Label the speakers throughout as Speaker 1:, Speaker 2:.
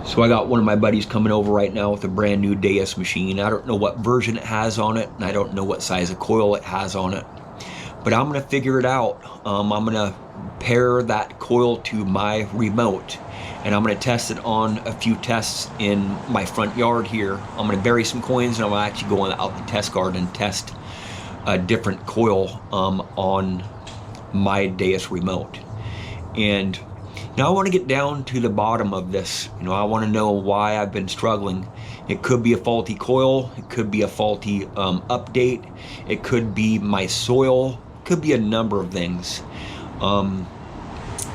Speaker 1: So I got one of my buddies coming over right now with a brand new Deus machine. I don't know what version it has on it, and I don't know what size of coil it has on it, but I'm gonna figure it out. I'm gonna pair that coil to my remote, and I'm gonna test it on a few tests in my front yard here. I'm gonna bury some coins, and I'm gonna actually go out the test garden and test a different coil on my Deus remote. And now I want to get down to the bottom of this. I want to know why I've been struggling. It could be a faulty coil, it could be a faulty update, it could be my soil, it could be a number of things.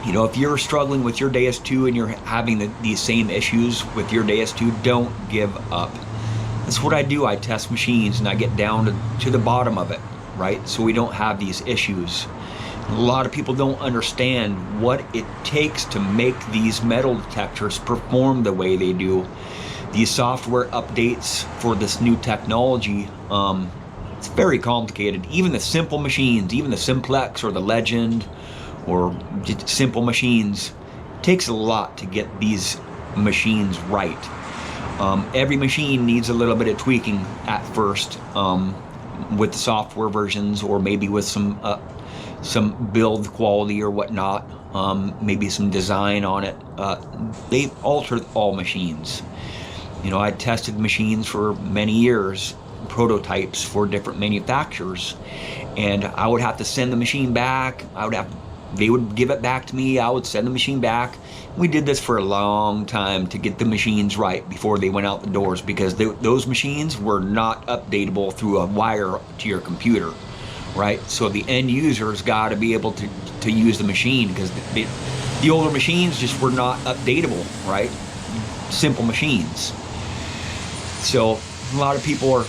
Speaker 1: If you're struggling with your Deus 2 and you're having these same issues with your Deus 2, don't give up. That's what I do. I test machines and I get down to the bottom of it, right? So we don't have these issues. A lot of people don't understand what it takes to make these metal detectors perform the way they do. These software updates for this new technology, it's very complicated. Even the simple machines, even the Simplex or the Legend or just simple machines, it takes a lot to get these machines right. Every machine needs a little bit of tweaking at first with the software versions, or maybe with some build quality or whatnot, maybe some design on it. They've altered all machines. I tested machines for many years, prototypes for different manufacturers, and I would have to send the machine back. They would give it back to me, I would send the machine back. We did this for a long time to get the machines right before they went out the doors, because those machines were not updatable through a wire to your computer, right? So the end user's got to be able to use the machine, because the older machines just were not updatable, right? Simple machines. So a lot of people are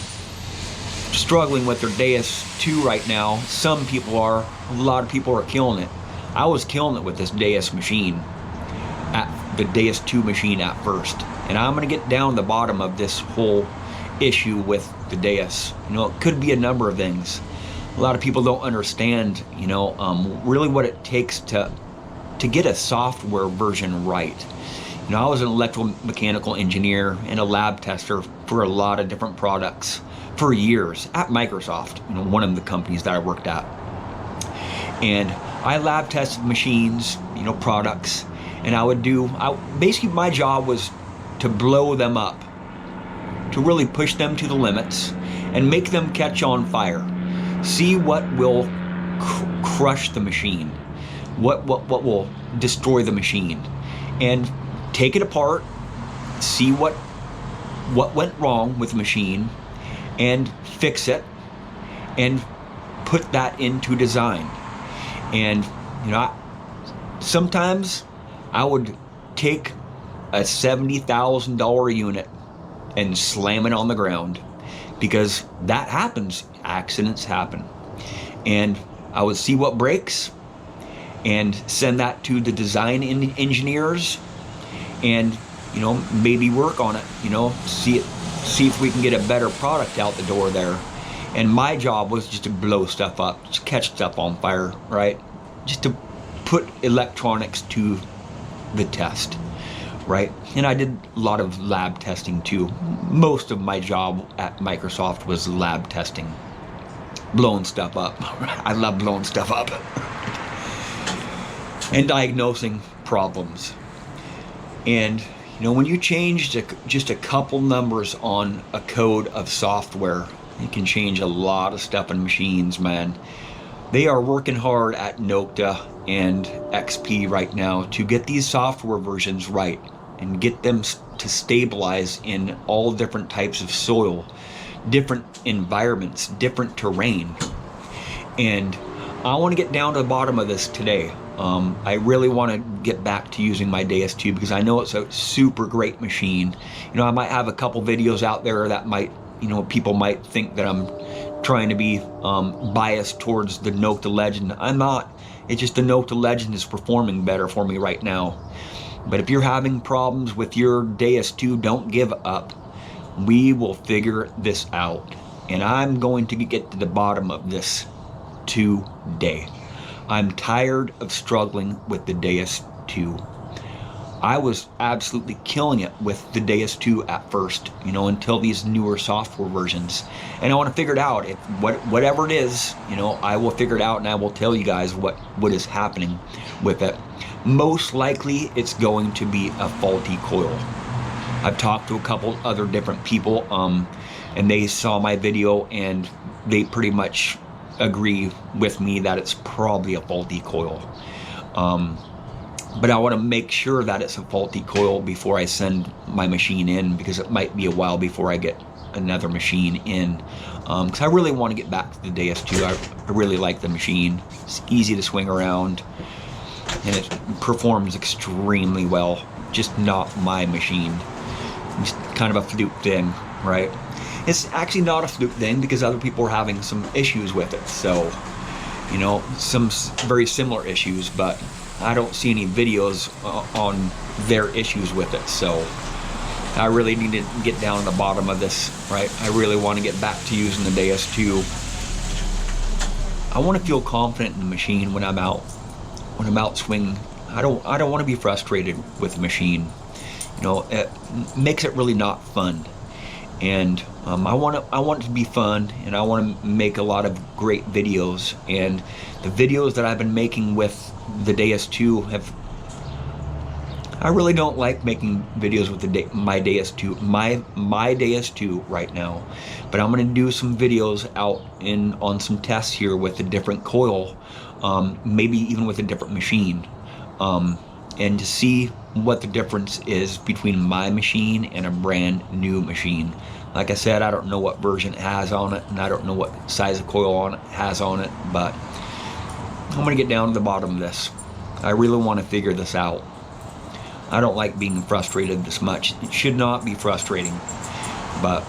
Speaker 1: struggling with their Deus 2 right now. Some people are. A lot of people are killing it. I was killing it with this Deus machine, the Deus 2 machine at first. And I'm going to get down to the bottom of this whole issue with the Deus. It could be a number of things. A lot of people don't understand, really what it takes to get a software version right. I was an electromechanical engineer and a lab tester for a lot of different products for years at Microsoft, one of the companies that I worked at. And I lab tested machines, products, and basically my job was to blow them up, to really push them to the limits and make them catch on fire. See what will crush the machine, what will destroy the machine, and take it apart, see what went wrong with the machine, and fix it, and put that into design. And sometimes I would take a $70,000 unit and slam it on the ground, because that happens. Accidents happen. And I would see what breaks and send that to the design engineers, and maybe work on it, see if we can get a better product out the door there. And my job was just to blow stuff up, just catch stuff on fire, right? Just to put electronics to the test, right? And I did a lot of lab testing too. Most of my job at Microsoft was lab testing, blowing stuff up. I love blowing stuff up. And diagnosing problems. And when you change just a couple numbers on a code of software, it can change a lot of stuff in machines, man. They are working hard at Nocta and XP right now to get these software versions right and get them to stabilize in all different types of soil, different environments, different terrain. And I want to get down to the bottom of this today. I really want to get back to using my Deus 2, because I know it's a super great machine. I might have a couple videos out there that might, people might think that I'm trying to be biased towards the Nocta Legend. I'm not. It's just the Nocta Legend is performing better for me right now. But if you're having problems with your Deus 2, don't give up. We will figure this out. And I'm going to get to the bottom of this today. I'm tired of struggling with the Deus 2. I was absolutely killing it with the Deus 2 at first, you know, until these newer software versions. And I want to figure it out. If whatever it is, you know, I will figure it out and I will tell you guys what is happening with it. Most likely it's going to be a faulty coil. I've talked to a couple other different people, and they saw my video and they pretty much agree with me that it's probably a faulty coil. But I want to make sure that it's a faulty coil before I send my machine in, because it might be a while before I get another machine in. Because I really want to get back to the Deus 2. I really like the machine. It's easy to swing around, and it performs extremely well. Just not my machine. It's kind of a fluke thing, right? It's actually not a fluke thing because other people are having some issues with it. So, you know, some very similar issues, but I don't see any videos on their issues with it. So I really need to get down to the bottom of this, right? I really want to get back to using the Deus 2. I want to feel confident in the machine when I'm out swinging. I don't want to be frustrated with the machine. You know, it makes it really not fun. And I want it to be fun, and I want to make a lot of great videos. And the videos that I've been making with the Deus 2 I really don't like making videos with my Deus 2, my Deus 2 right now. But I'm going to do some videos out on some tests here with a different coil, maybe even with a different machine, and to see what the difference is between my machine and a brand new machine. Like I said, I don't know what version it has on it, and I don't know what size of coil it has on it, but I'm going to get down to the bottom of this. I really want to figure this out. I don't like being frustrated this much. It should not be frustrating. But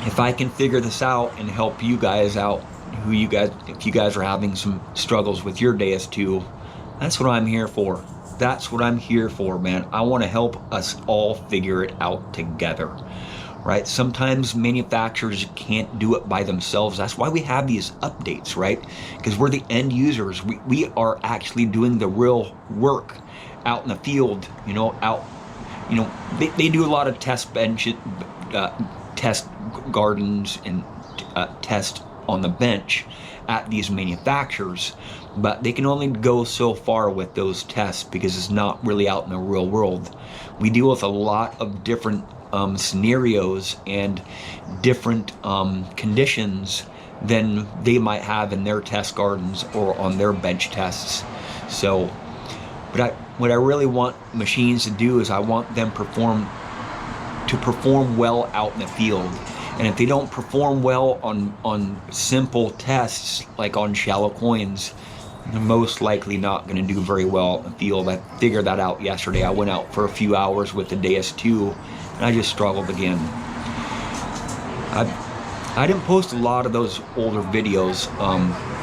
Speaker 1: if I can figure this out and help you guys out, if you guys are having some struggles with your Deus 2, that's what I'm here for. That's what I'm here for, man. I want to help us all figure it out together. Right? Sometimes manufacturers can't do it by themselves. That's why we have these updates, right? Because we're the end users. We are actually doing the real work out in the field, you know, they do a lot of test benches, test gardens, and test on the bench at these manufacturers, but they can only go so far with those tests because it's not really out in the real world. We deal with a lot of different scenarios and different conditions than they might have in their test gardens or on their bench tests. So, but what I really want machines to do is I want them to perform well out in the field. And if they don't perform well on simple tests, like on shallow coins, they're most likely not going to do very well in the field. I figured that out yesterday. I went out for a few hours with the Deus 2, and I just struggled again. I didn't post a lot of those older videos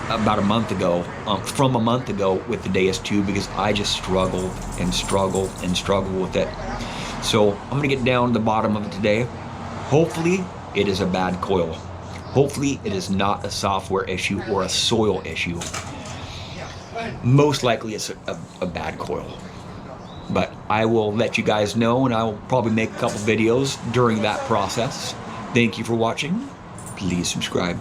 Speaker 1: about a month ago, from a month ago with the Deus 2, because I just struggled and struggled and struggled with it. So I'm going to get down to the bottom of it today. Hopefully it is a bad coil. Hopefully it is not a software issue or a soil issue. Most likely it's a bad coil. But I will let you guys know, and I will probably make a couple videos during that process. Thank you for watching. Please subscribe.